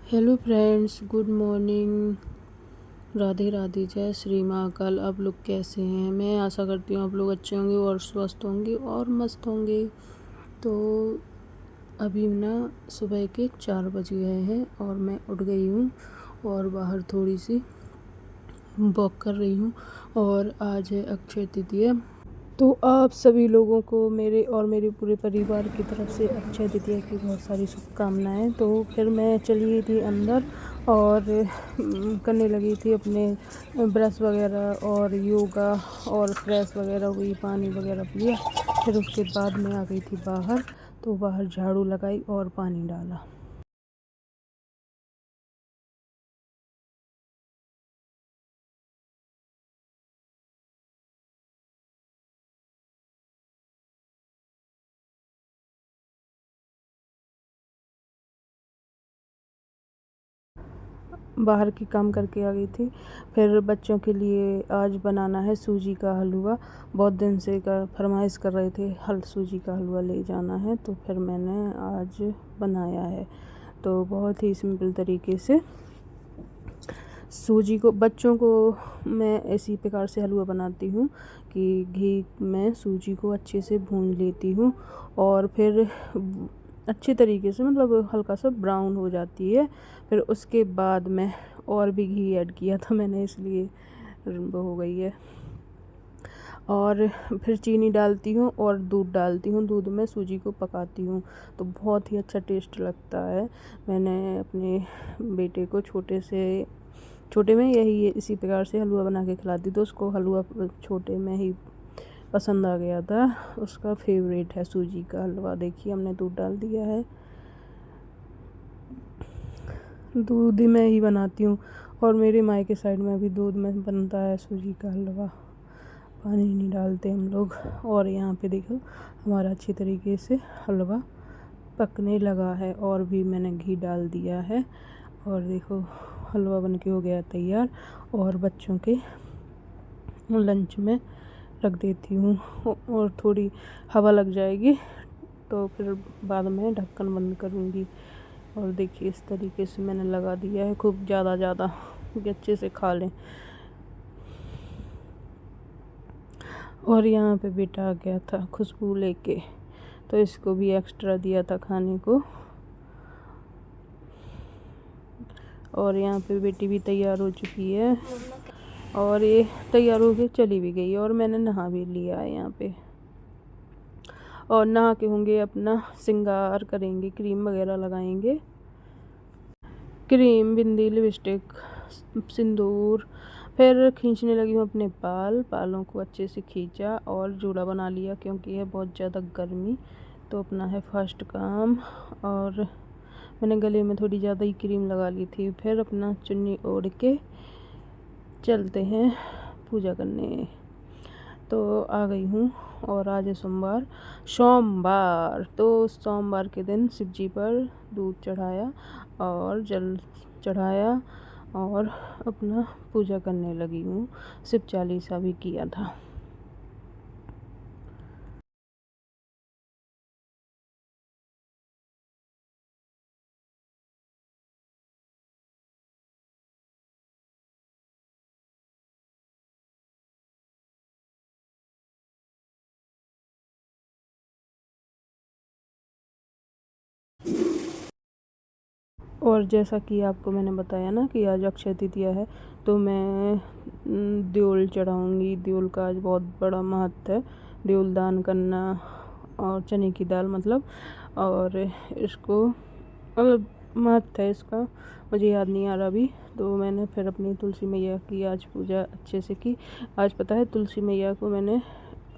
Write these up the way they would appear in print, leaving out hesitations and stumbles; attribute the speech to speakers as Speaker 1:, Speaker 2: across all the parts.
Speaker 1: Hello friends, good morning. Radhe Radhe, जय श्री महाकाल। आप लोग कैसे हैं? मैं आशा करती हूँ आप लोग अच्छे होंगे और स्वस्थ होंगे और मस्त होंगे। तो अभी ना सुबह के 4 बज गए हैं और मैं उठ गई हूँ और बाहर थोड़ी सी वॉक कर रही हूँ। और आज है अक्षय तृतीया। तो आप सभी लोगों को मेरे और मेरे पूरे परिवार की तरफ से अक्षय तृतीया की बहुत सारी शुभकामनाएं। तो फिर मैं चली गई थी अंदर और करने लगी थी अपने ब्रश वगैरह और योगा और फ्रेश वगैरह हुई, पानी वगैरह पिया। फिर उसके बाद मैं आ गई थी बाहर, तो बाहर झाड़ू लगाई और पानी डाला। बाहर के काम करके आ गई थी। फिर बच्चों के लिए आज बनाना है सूजी का हलवा। बहुत दिन से का फरमाइश कर रहे थे, सूजी का हलवा ले जाना है, तो फिर मैंने आज बनाया है। तो बहुत ही सिंपल तरीके से सूजी को, बच्चों को मैं इसी प्रकार से हलवा बनाती हूँ कि घी में सूजी को अच्छे से भून लेती हूँ और फिर अच्छे तरीके से, मतलब हल्का सा ब्राउन हो जाती है। फिर उसके बाद मैं और भी घी ऐड किया था मैंने, इसलिए वो हो गई है। और फिर चीनी डालती हूँ और दूध डालती हूँ। दूध में सूजी को पकाती हूँ तो बहुत ही अच्छा टेस्ट लगता है। मैंने अपने बेटे को छोटे में यही इसी प्रकार से हलवा बना के खिलाती, तो उसको हलवा छोटे में ही पसंद आ गया था। उसका फेवरेट है सूजी का हलवा। देखिए, हमने दूध डाल दिया है। दूध में ही बनाती हूँ और मेरे मायके साइड में भी दूध में बनता है सूजी का हलवा। पानी नहीं डालते हम लोग। और यहाँ पे देखो, हमारा अच्छी तरीके से हलवा पकने लगा है और भी मैंने घी डाल दिया है। और देखो, हलवा बनके हो गया तैयार और बच्चों के लंच में रख देती हूँ। और थोड़ी हवा लग जाएगी तो फिर बाद में ढक्कन बंद करूँगी। और देखिए, इस तरीके से मैंने लगा दिया है, खूब ज़्यादा कि अच्छे से खा लें। और यहाँ पे बेटा आ गया था खुशबू लेके, तो इसको भी एक्स्ट्रा दिया था खाने को। और यहाँ पे बेटी भी तैयार हो चुकी है और ये तैयार हो के चली भी गई और मैंने नहा भी लिया है यहाँ पे। और नहा के होंगे अपना श्रृंगार करेंगे, क्रीम वगैरह लगाएंगे। क्रीम, बिंदी, लिपस्टिक, सिंदूर। फिर खींचने लगी हूँ अपने बालों को अच्छे से खींचा और जूड़ा बना लिया क्योंकि है बहुत ज़्यादा गर्मी। तो अपना है फर्स्ट काम। और मैंने गले में थोड़ी ज़्यादा ही क्रीम लगा ली थी। फिर अपना चुन्नी ओढ़ के चलते हैं पूजा करने। तो आ गई हूँ और आज है सोमवार। तो सोमवार के दिन शिव जी पर दूध चढ़ाया और जल चढ़ाया और अपना पूजा करने लगी हूँ। शिव चालीसा भी किया था। और जैसा कि आपको मैंने बताया ना कि आज अक्षय तृतीया है, तो मैं द्योल चढ़ाऊँगी। द्योल का आज बहुत बड़ा महत्व है। द्योल दान करना और चने की दाल, मतलब, और इसको, मतलब, महत्व है इसका, मुझे याद नहीं आ रहा अभी। तो मैंने फिर अपनी तुलसी मैया की आज पूजा अच्छे से की। आज पता है, तुलसी मैया को मैंने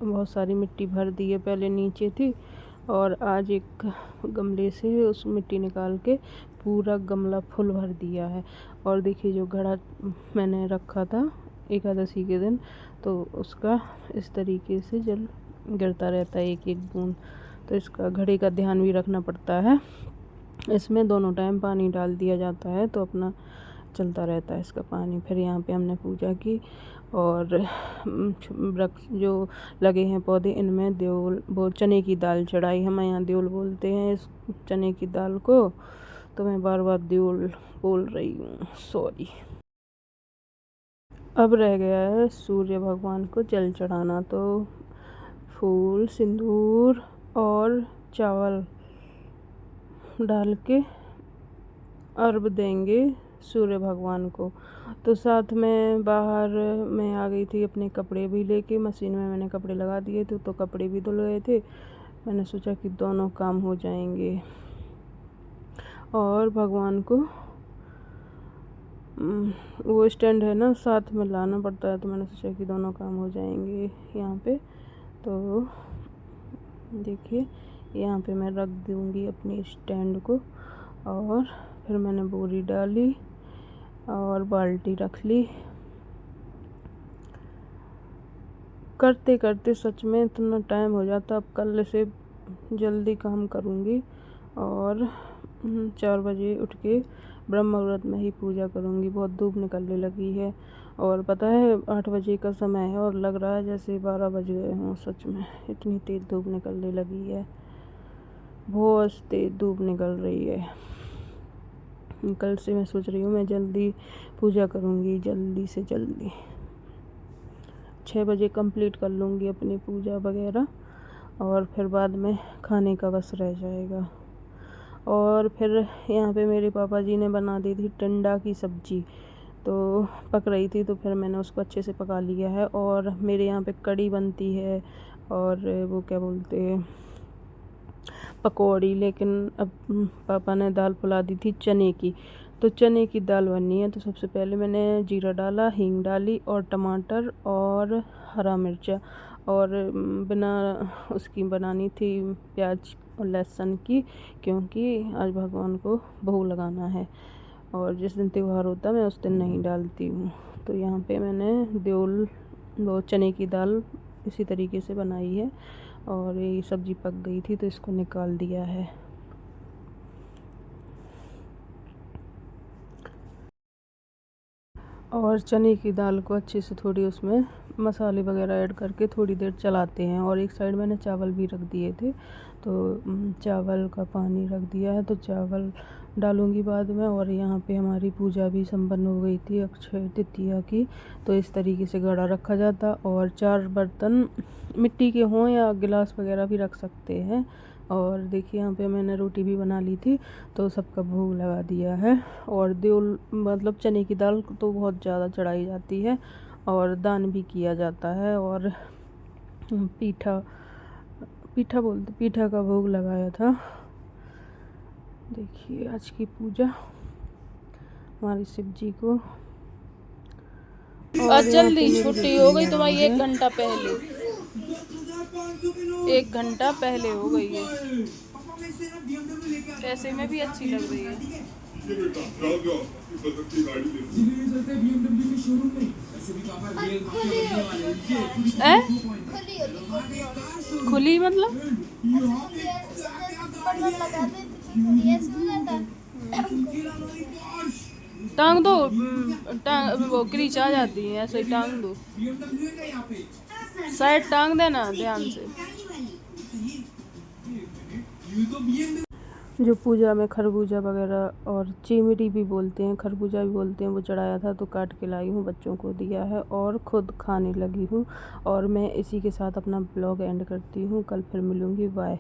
Speaker 1: बहुत सारी मिट्टी भर दी है। पहले नीचे थी और आज एक गमले से उस मिट्टी निकाल के पूरा गमला फुल भर दिया है। और देखिए, जो घड़ा मैंने रखा था एकादशी के दिन, तो उसका इस तरीके से जल गिरता रहता है, एक एक बूंद। तो इसका, घड़े का ध्यान भी रखना पड़ता है। इसमें दोनों टाइम पानी डाल दिया जाता है तो अपना चलता रहता है इसका पानी। फिर यहाँ पे हमने पूजा की और वृक्ष जो लगे हैं पौधे, इनमें देवल, वो चने की दाल चढ़ाई। हम यहाँ देवल बोलते हैं इस चने की दाल को। तो मैं बार बार देवल बोल रही हूँ, सॉरी। अब रह गया है सूर्य भगवान को जल चढ़ाना। तो फूल, सिंदूर और चावल डाल के अर्घ देंगे सूर्य भगवान को। तो साथ में बाहर मैं आ गई थी अपने कपड़े भी लेके, मशीन में मैंने कपड़े लगा दिए थे, तो कपड़े भी धुल गए थे। मैंने सोचा कि दोनों काम हो जाएंगे। और भगवान को वो स्टैंड है ना, साथ में लाना पड़ता है, तो मैंने सोचा कि दोनों काम हो जाएंगे यहाँ पे। तो देखिए यहाँ पे मैं रख दूँगी अपनी स्टैंड को। और फिर मैंने बोरी डाली और बाल्टी रख ली। करते करते सच में इतना टाइम हो जाता। अब कल से जल्दी काम करूँगी और 4 बजे उठ के ब्रह्म मुहूर्त में ही पूजा करूँगी। बहुत धूप निकलने लगी है और पता है 8 बजे का समय है और लग रहा है जैसे 12 बज गए हों। सच में इतनी तेज़ धूप निकलने लगी है, बहुत तेज़ धूप निकल रही है। कल से मैं सोच रही हूँ मैं जल्दी पूजा करूँगी, जल्दी से जल्दी 6 बजे कंप्लीट कर लूँगी अपनी पूजा वगैरह। और फिर बाद में खाने का बस रह जाएगा। और फिर यहाँ पे मेरे पापा जी ने बना दी थी टिंडा की सब्ज़ी, तो पक रही थी, तो फिर मैंने उसको अच्छे से पका लिया है। और मेरे यहाँ पे कढ़ी बनती है और वो क्या बोलते हैं, पकौड़ी। लेकिन अब पापा ने दाल फुला दी थी चने की, तो चने की दाल बननी है। तो सबसे पहले मैंने जीरा डाला, हींग डाली और टमाटर और हरा मिर्चा, और बिना उसकी बनानी थी प्याज और लहसुन की, क्योंकि आज भगवान को भोग लगाना है और जिस दिन त्यौहार होता है मैं उस दिन नहीं डालती हूँ। तो यहाँ पे मैंने दो चने की दाल इसी तरीके से बनाई है। और ये सब्ज़ी पक गई थी तो इसको निकाल दिया है। और चने की दाल को अच्छे से थोड़ी उसमें मसाले वगैरह ऐड करके थोड़ी देर चलाते हैं। और एक साइड मैंने चावल भी रख दिए थे, तो चावल का पानी रख दिया है, तो चावल डालूँगी बाद में। और यहाँ पे हमारी पूजा भी संपन्न हो गई थी अक्षय तृतीया की। तो इस तरीके से घड़ा रखा जाता और 4 बर्तन मिट्टी के हों या गिलास वगैरह भी रख सकते हैं। और देखिए यहाँ पे मैंने रोटी भी बना ली थी, तो सबका भोग लगा दिया है। और देवल मतलब चने की दाल तो बहुत ज़्यादा चढ़ाई जाती है और दान भी किया जाता है। और पीठा का भोग लगाया था। देखिए आज की पूजा हमारी शिव जी को। आज जल्दी छुट्टी हो गई तुम्हारी, 1 घंटा पहले, 1 घंटा पहले हो गई है। ऐसे में भी अच्छी लग रही है। खुली मतलब टांग दो, वो क्रीच आ जाती है, ऐसे ही टांग दो, साइड टांग देना ध्यान से। जो पूजा में खरबूजा वगैरह और चिमरी भी बोलते हैं, खरबूजा भी बोलते हैं, वो चढ़ाया था, तो काट के लाई हूँ, बच्चों को दिया है और ख़ुद खाने लगी हूँ। और मैं इसी के साथ अपना ब्लॉग एंड करती हूँ। कल फिर मिलूँगी, बाय।